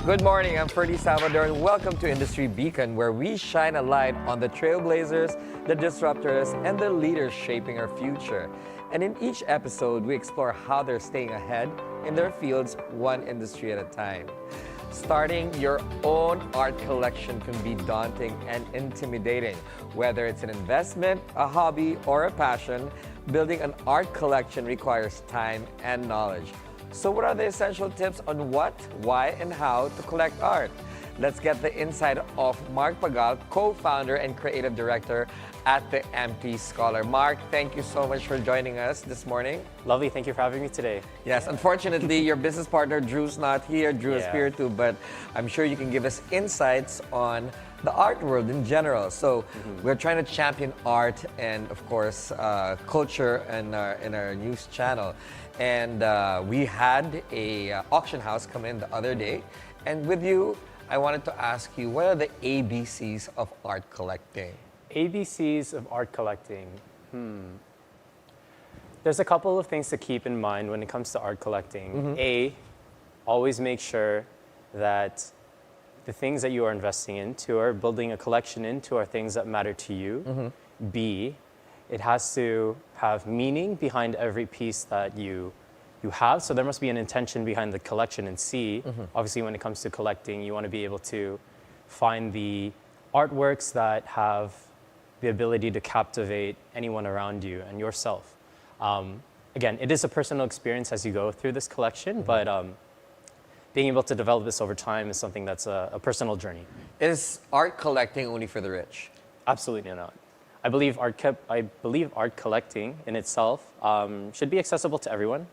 Good morning, I'm Ferdi Salvador and welcome to Industry Beacon, where we shine a light on the trailblazers, the disruptors, and the leaders shaping our future. And in each episode, we explore how they're staying ahead in their fields, one industry at a time. Starting your own art collection can be daunting and intimidating. Whether it's an investment, a hobby, or a passion, building an art collection requires time and knowledge. So what are the essential tips on what, why, and how to collect art? Let's get the insight of Mark Pagal, co-founder and creative director at the MP Scholar. Mark, thank you so much for joining us this morning. Lovely, thank you for having me today. Yes, unfortunately, your business partner Drew's not here. Drew is here too, but I'm sure you can give us insights on the art world in general. So we're trying to champion art and, of course, culture in our news channel. And we had a auction house come in the other day. And with you, I wanted to ask you, what are the ABCs of art collecting? ABCs of art collecting. There's a couple of things to keep in mind when it comes to art collecting. A, always make sure that the things that you are investing into or building a collection into are things that matter to you. B, it has to have meaning behind every piece that you have. So there must be an intention behind the collection. And C, obviously when it comes to collecting, you want to be able to find the artworks that have the ability to captivate anyone around you and yourself. Again, it is a personal experience as you go through this collection, but being able to develop this over time is something that's a personal journey. Is art collecting only for the rich? Absolutely not. I believe art collecting in itself should be accessible to everyone.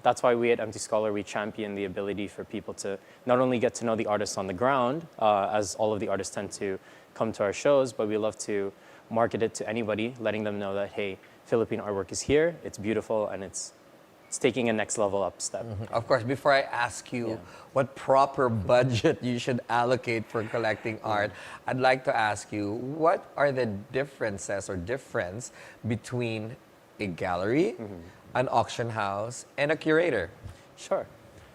That's why we at Empty Scholar, we champion the ability for people to not only get to know the artists on the ground, as all of the artists tend to come to our shows, but we love to market it to anybody, letting them know that, hey, Philippine artwork is here, it's beautiful, and it's taking a next level up step. Of course, before I ask you what proper budget you should allocate for collecting art, I'd like to ask you, what are the differences or difference between a gallery, an auction house, and a curator? Sure.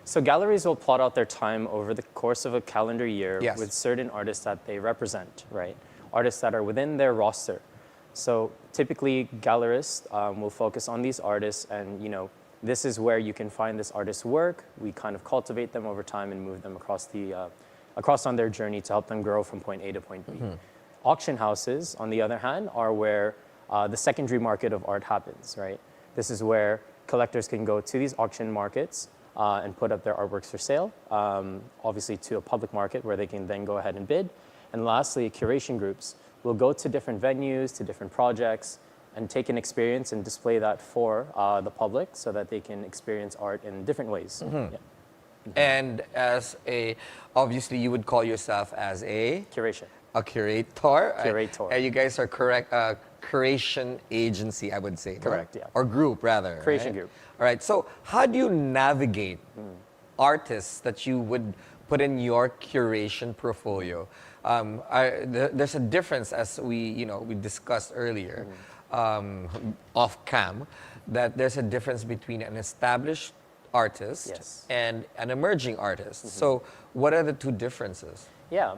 So galleries will plot out their time over the course of a calendar year with certain artists that they represent, right? Artists that are within their roster. So typically, gallerists will focus on these artists, and this is where you can find this artist's work. We kind of cultivate them over time and move them across on their journey to help them grow from point A to point B. Auction houses, on the other hand, are where the secondary market of art happens, right? This is where collectors can go to these auction markets and put up their artworks for sale, obviously to a public market where they can then go ahead and bid. And lastly, curation groups will go to different venues, to different projects, and take an experience and display that for the public so that they can experience art in different ways. And obviously you would call yourself as a? Curation. A curator? Curator. You guys are correct, curation agency, I would say. Correct, no? Or group, rather. Creation group. All right, so how do you navigate artists that you would put in your curation portfolio? There's a difference, as we discussed earlier, off cam, that there's a difference between an established artist and an emerging artist. So what are the two differences? Yeah,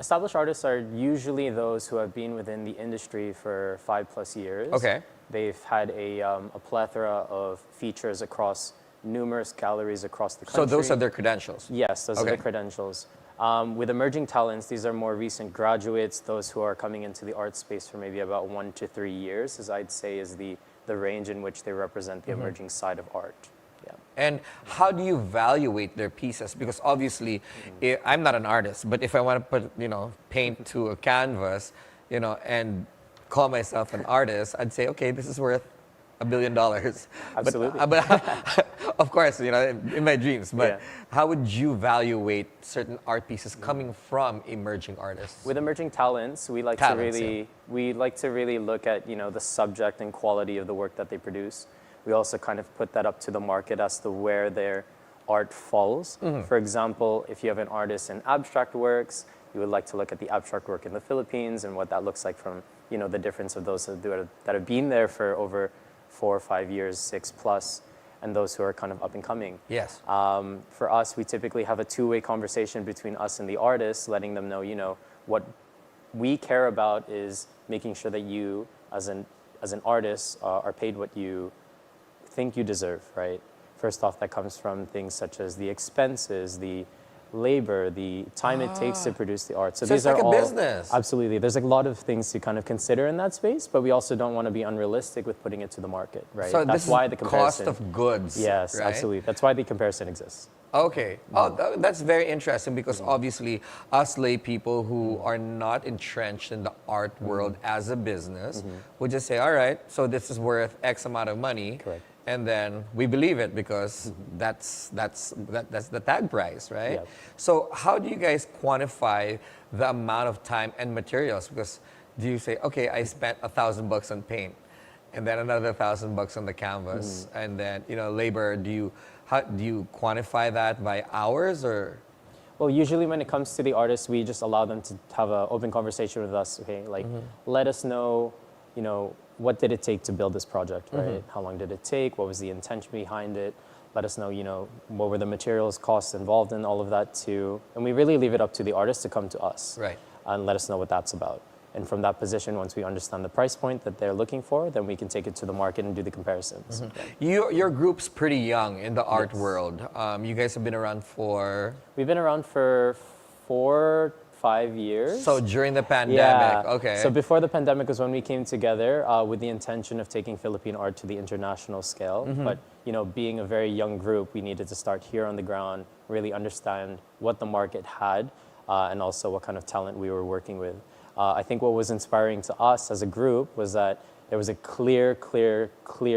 established artists are usually those who have been within the industry for 5+ years. Okay. They've had a plethora of features across numerous galleries across the country. So those are their credentials? Yes, those are the credentials. With emerging talents, these are more recent graduates, those who are coming into the art space for maybe about 1 to 3 years, as I'd say is the range in which they represent the emerging side of art. And how do you evaluate their pieces? Because obviously, I'm not an artist, but if I want to put, paint to a canvas, and call myself an artist, I'd say, okay, this is worth $1 billion. Absolutely. But of course, in my dreams. But how would you evaluate certain art pieces coming from emerging artists? With emerging talents, we like to really look at the subject and quality of the work that they produce. We also kind of put that up to the market as to where their art falls. For example, if you have an artist in abstract works, you would like to look at the abstract work in the Philippines and what that looks like from the difference of those that have been there for over 4 or 5 years, 6+. and those who are kind of up and coming. Yes. For us, we typically have a two-way conversation between us and the artists, letting them know, what we care about is making sure that you, as an artist, are paid what you think you deserve, right? First off, that comes from things such as the expenses, the labor, the time it takes to produce the art. So these are like all a business. Absolutely. There's a lot of things to kind of consider in that space, but we also don't want to be unrealistic with putting it to the market, right? So that's why the comparison. Cost of goods. Yes, right? Absolutely. That's why the comparison exists. Okay. Oh, that's very interesting because obviously us lay people who are not entrenched in the art world as a business would just say, all right, so this is worth X amount of money. Correct. And then we believe it because that's the tag price, right? Yep. So how do you guys quantify the amount of time and materials? Because do you say, okay, I spent $1,000 on paint, and then another $1,000 on the canvas, and then labor? Do you quantify that by hours or? Well, usually when it comes to the artists, we just allow them to have an open conversation with us. Okay, like let us know, what did it take to build this project, right? How long did it take? What was the intention behind it? Let us know, what were the materials, costs involved in all of that too. And we really leave it up to the artist to come to us, right, and let us know what that's about. And from that position, once we understand the price point that they're looking for, then we can take it to the market and do the comparisons. Your group's pretty young in the art world. You guys have been around for? We've been around for 4-5 years. So during the pandemic, okay. So before the pandemic was when we came together with the intention of taking Philippine art to the international scale. But being a very young group, we needed to start here on the ground, really understand what the market had, and also what kind of talent we were working with. I think what was inspiring to us as a group was that there was a clear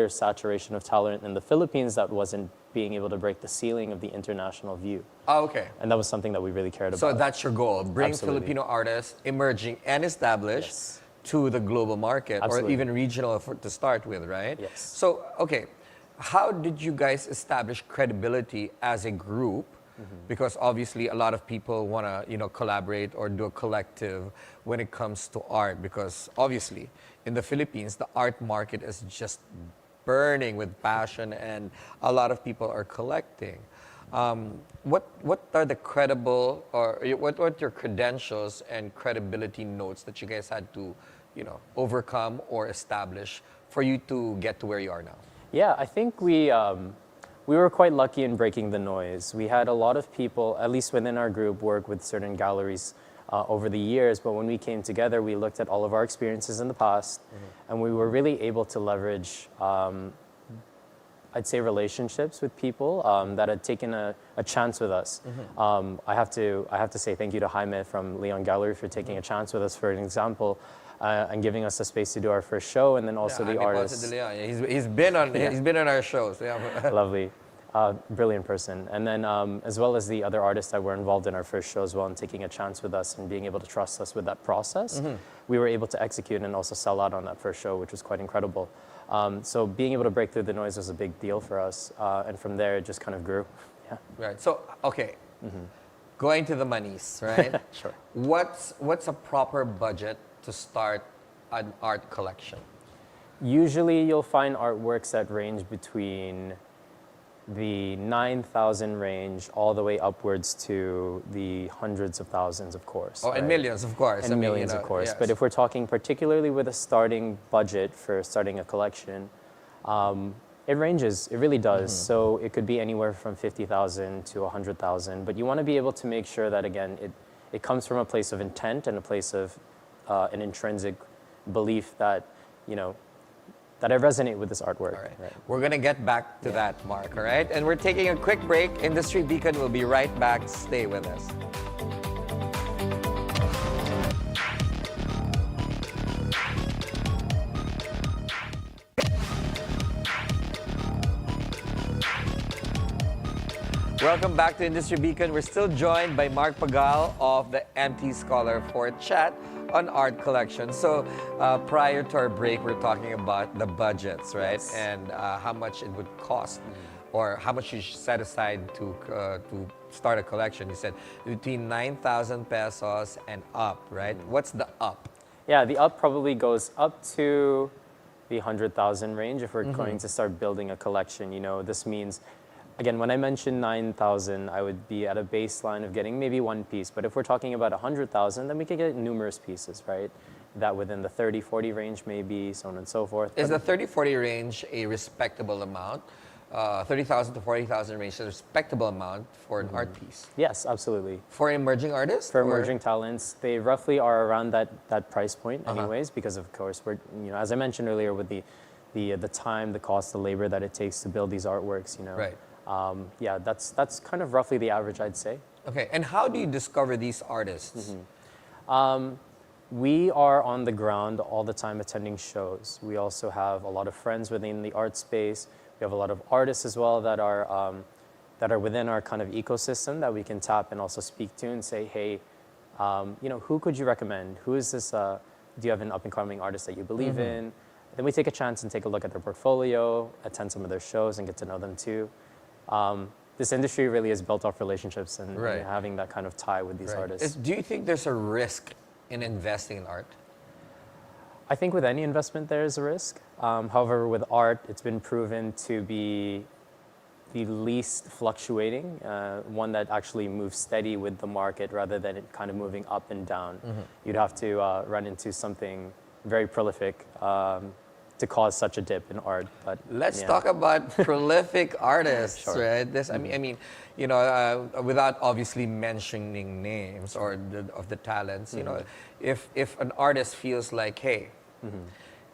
saturation of talent in the Philippines that wasn't being able to break the ceiling of the international view. Oh, okay. And that was something that we really cared about. So that's your goal, bring Absolutely. Filipino artists, emerging and established, to the global market, Absolutely. or even regional to start with, right? Yes. So, okay, how did you guys establish credibility as a group? Because obviously a lot of people want to, collaborate or do a collective when it comes to art. Because obviously in the Philippines, the art market is just burning with passion, and a lot of people are collecting. What are the credible, or what your credentials and credibility notes that you guys had to, overcome or establish for you to get to where you are now? Yeah, I think we were quite lucky in breaking the noise. We had a lot of people, at least within our group, work with certain galleries over the years, but when we came together, we looked at all of our experiences in the past, and we were really able to leverage, I'd say, relationships with people that had taken a chance with us. I have to say thank you to Jaime from Leon Gallery for taking a chance with us, for an example, and giving us the space to do our first show, and then also the artists. He's been on our shows. Yeah. Lovely. Brilliant person. And then as well as the other artists that were involved in our first show as well, and taking a chance with us and being able to trust us with that process, we were able to execute and also sell out on that first show, which was quite incredible. So being able to break through the noise was a big deal for us. And from there, it just kind of grew. Yeah. Right. So, okay. Going to the monies, right? Sure. What's a proper budget to start an art collection? Usually you'll find artworks that range between the 9,000 range all the way upwards to the hundreds of thousands, of course. Oh, right? And millions, of course. And millions, of course. Yes. But if we're talking particularly with a starting budget for starting a collection, it ranges. It really does. So it could be anywhere from 50,000 to 100,000. But you want to be able to make sure that, again, it comes from a place of intent and a place of an intrinsic belief that, that I resonate with this artwork. All right. We're going to get back to that, Mark, all right? And we're taking a quick break. Industry Beacon will be right back. Stay with us. Welcome back to Industry Beacon. We're still joined by Mark Pagal of the MT Scholar for a chat on art collection. So prior to our break, we're talking about the budgets, right? Yes. And how much it would cost, or how much you should set aside to start a collection. You said between 9,000 pesos and up, right? What's the up? Yeah, the up probably goes up to the 100,000 range if we're going to start building a collection. You know, this means, again, when I mentioned 9,000, I would be at a baseline of getting maybe one piece. But if we're talking about 100,000, then we could get numerous pieces, right? That within the 30, 40 range maybe, so on and so forth. Is the 30, 40 range a respectable amount? 30,000 to 40,000 range is a respectable amount for an art piece? Yes, absolutely. For emerging artists? For emerging talents, they roughly are around that price point anyways, because of course, we're, you know, as I mentioned earlier, with the time, the cost, the labor that it takes to build these artworks, you know. Right. Yeah, that's kind of roughly the average, I'd say. Okay, and how do you discover these artists? We are on the ground all the time attending shows. We also have a lot of friends within the art space. We have a lot of artists as well that are within our kind of ecosystem that we can tap and also speak to and say, hey, you know, who could you recommend? Who is this? Do you have an up-and-coming artist that you believe in? Then we take a chance and take a look at their portfolio, attend some of their shows, and get to know them too. This industry really is built off relationships and having that kind of tie with these artists. Do you think there's a risk in investing in art? I think with any investment there is a risk. However, with art, it's been proven to be the least fluctuating, one that actually moves steady with the market rather than it kind of moving up and down. You'd have to run into something very prolific to cause such a dip in art. But let's talk about prolific artists, right? This, I mean, you know, without obviously mentioning names or of the talents, you know, if an artist feels like, hey,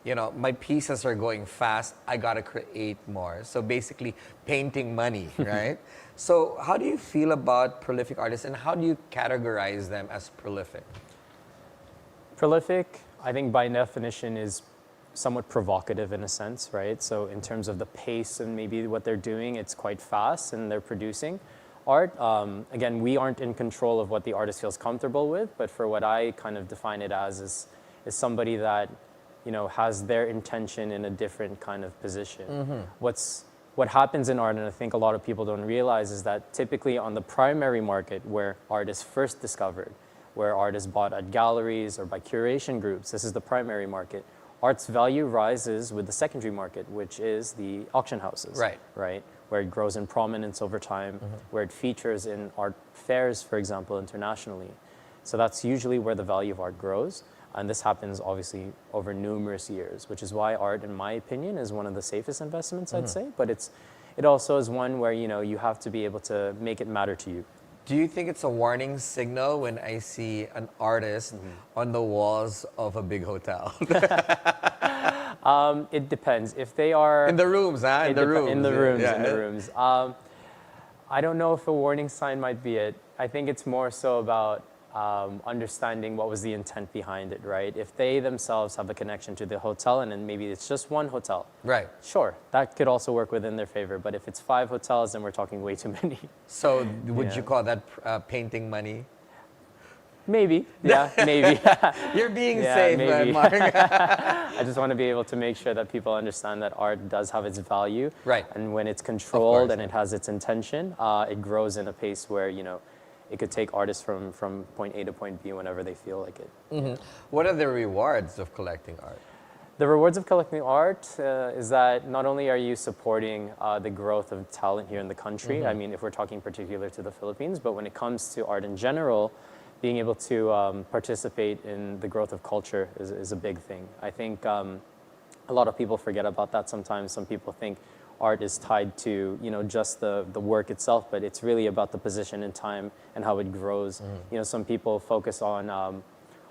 you know, my pieces are going fast, I gotta create more. So basically, painting money, right? So how do you feel about prolific artists, and how do you categorize them as prolific? Prolific, I think by definition, is somewhat provocative in a sense, right? So in terms of the pace and maybe what they're doing, it's quite fast and they're producing art. Again, we aren't in control of what the artist feels comfortable with, but for what I kind of define it as is somebody that, you know, has their intention in a different kind of position. What happens in art, and I think a lot of people don't realize, is that typically on the primary market where art is first discovered, where art is bought at galleries or by curation groups, this is the primary market. Art's value rises with the secondary market, which is the auction houses, right? Where it grows in prominence over time, where it features in art fairs, for example, internationally. So that's usually where the value of art grows. And this happens obviously over numerous years, which is why art, in my opinion, is one of the safest investments, I'd say. But it also is one where, you know, you have to be able to make it matter to you. Do you think it's a warning signal when I see an artist on the walls of a big hotel? It depends. If they are... In the rooms, huh? In the rooms. I don't know if a warning sign might be it. I think it's more so about understanding what was the intent behind it, right? If they themselves have a connection to the hotel and then maybe it's just one hotel. Right. Sure, that could also work within their favor. But if it's 5 hotels, then we're talking way too many. So would you call that painting money? Maybe, yeah, maybe. You're being safe, Mark. I just want to be able to make sure that people understand that art does have its value. Right. And when it's controlled and it has its intention, it grows in a pace where, you know, it could take artists from point A to point B whenever they feel like it. What are the rewards of collecting art? The rewards of collecting art is that not only are you supporting the growth of talent here in the country, I mean, if we're talking particular to the Philippines, but when it comes to art in general, being able to participate in the growth of culture is a big thing. I think a lot of people forget about that sometimes. Some people think art is tied to, you know, just the work itself, but it's really about the position in time and how it grows. You know, some people focus on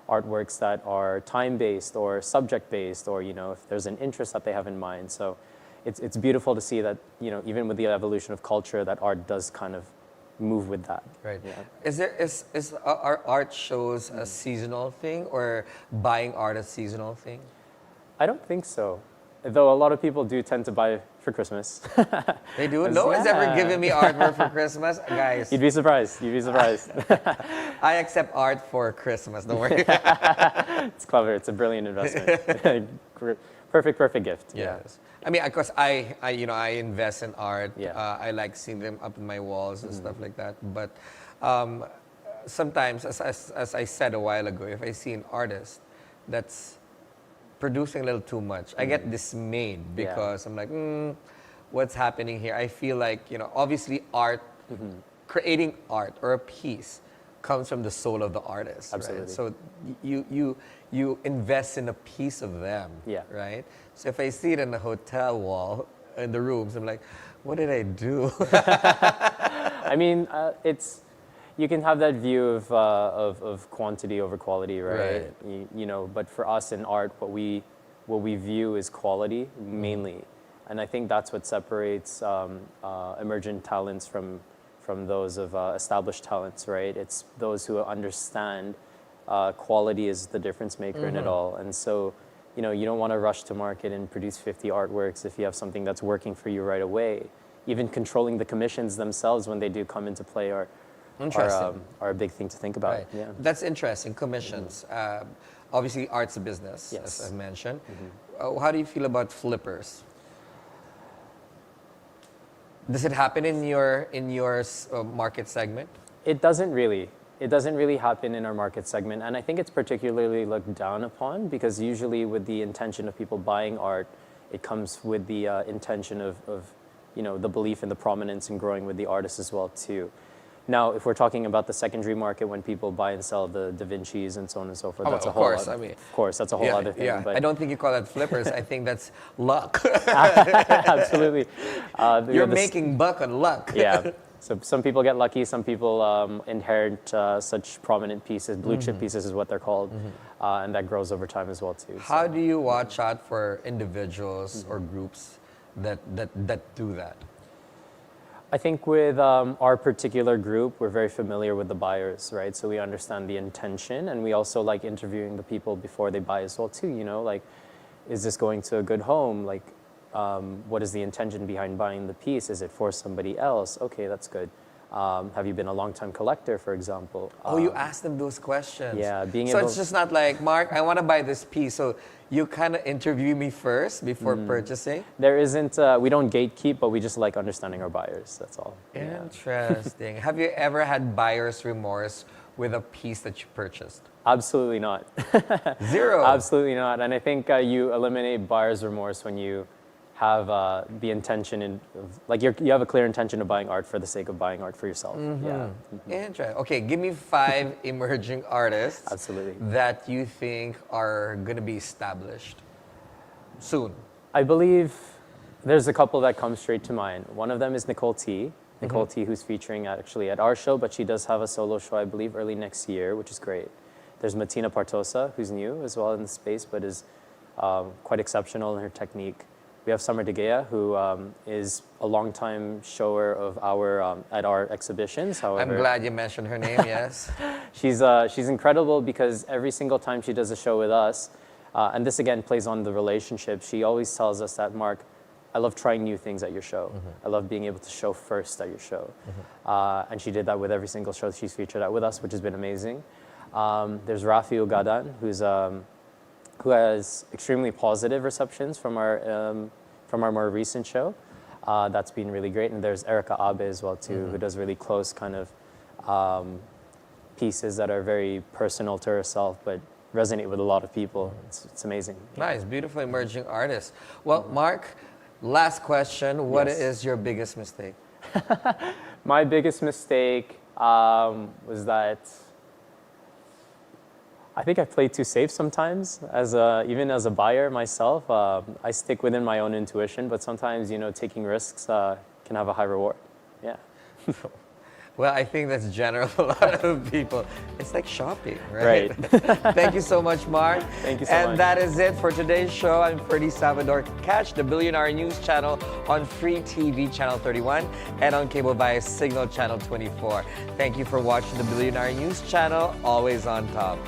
artworks that are time-based or subject-based, or, you know, if there's an interest that they have in mind. So it's beautiful to see that, you know, even with the evolution of culture, that art does kind of move with that. Right. Yeah. Are art shows a seasonal thing, or buying art a seasonal thing? I don't think so. Though a lot of people do tend to buy for Christmas. They do? No one's ever given me artwork for Christmas. Guys. You'd be surprised. You'd be surprised. I accept art for Christmas. Don't worry. It's clever. It's a brilliant investment. Perfect gift. Yes. Yeah. I mean, because I invest in art. Yeah. I like seeing them up on my walls and stuff like that. But sometimes, as I said a while ago, if I see an artist that's producing a little too much. I get dismayed because I'm like, what's happening here? I feel like, obviously art, creating art or a piece comes from the soul of the artist. Absolutely. Right? So you invest in a piece of them, right? So if I see it in the hotel wall, in the rooms, I'm like, what did I do? I mean, you can have that view of quantity over quality, right? But for us in art, what we view is quality mainly, and I think that's what separates emergent talents from those of established talents, right? It's those who understand quality is the difference maker in it all, and so you don't want to rush to market and produce 50 artworks if you have something that's working for you right away. Even controlling the commissions themselves when they do come into play are a big thing to think about. Right. Yeah. That's interesting, commissions. Obviously, art's a business, as I mentioned. How do you feel about flippers? Does it happen in your market segment? It doesn't really. It doesn't really happen in our market segment, and I think it's particularly looked down upon because usually with the intention of people buying art, it comes with the intention of the belief in the prominence and growing with the artist as well too. Now, if we're talking about the secondary market, when people buy and sell the Da Vincis and so on and so forth, that's a whole other, of course, that's a whole other thing. Yeah. But I don't think you call that flippers. I think that's luck. Absolutely. You're making buck on luck. Yeah. So some people get lucky, some people inherit such prominent pieces, blue chip pieces is what they're called, and that grows over time as well too. How do you watch out for individuals or groups that do that? I think with our particular group, we're very familiar with the buyers, right? So we understand the intention, and we also like interviewing the people before they buy as well too, like, is this going to a good home? Like, what is the intention behind buying the piece? Is it for somebody else? Okay, that's good. Have you been a long-time collector, for example? You ask them those questions. Yeah, so it's just not like, Mark, I want to buy this piece. So you kind of interview me first before purchasing? There isn't, we don't gatekeep, but we just like understanding our buyers, that's all. Interesting. Have you ever had buyer's remorse with a piece that you purchased? Absolutely not. Zero? Absolutely not. And I think you eliminate buyer's remorse when you have the intention like you have a clear intention of buying art for the sake of buying art for yourself. Interesting. Okay, give me 5 emerging artists Absolutely. that you think are going to be established soon. I believe there's a couple that come straight to mind. One of them is Nicole T. Nicole T, who's featuring actually at our show, but she does have a solo show, I believe, early next year, which is great. There's Martina Partosa, who's new as well in the space, but is quite exceptional in her technique. We have Summer De Gea, who is a longtime shower of at our exhibitions. However, I'm glad you mentioned her name, yes. She's incredible because every single time she does a show with us, and this again plays on the relationship, she always tells us that, Mark, I love trying new things at your show. I love being able to show first at your show. And she did that with every single show she's featured at with us, which has been amazing. There's Rafael Gadan, who has extremely positive receptions from our more recent show. That's been really great. And there's Erica Abe as well too, who does really close kind of pieces that are very personal to herself, but resonate with a lot of people. It's amazing. Nice, beautiful emerging artist. Well, Mark, last question. What is your biggest mistake? My biggest mistake was that I think I play too safe sometimes. Even as a buyer myself, I stick within my own intuition, but sometimes, taking risks can have a high reward. Yeah. Well, I think that's general for a lot of people. It's like shopping, right? Thank you so much, Mark. Thank you so much. And that is it for today's show. I'm Ferdi Salvador. Catch the Bilyonaryo News channel on Free TV Channel 31 and on cable via Cignal Channel 24. Thank you for watching the Bilyonaryo News channel, always on top.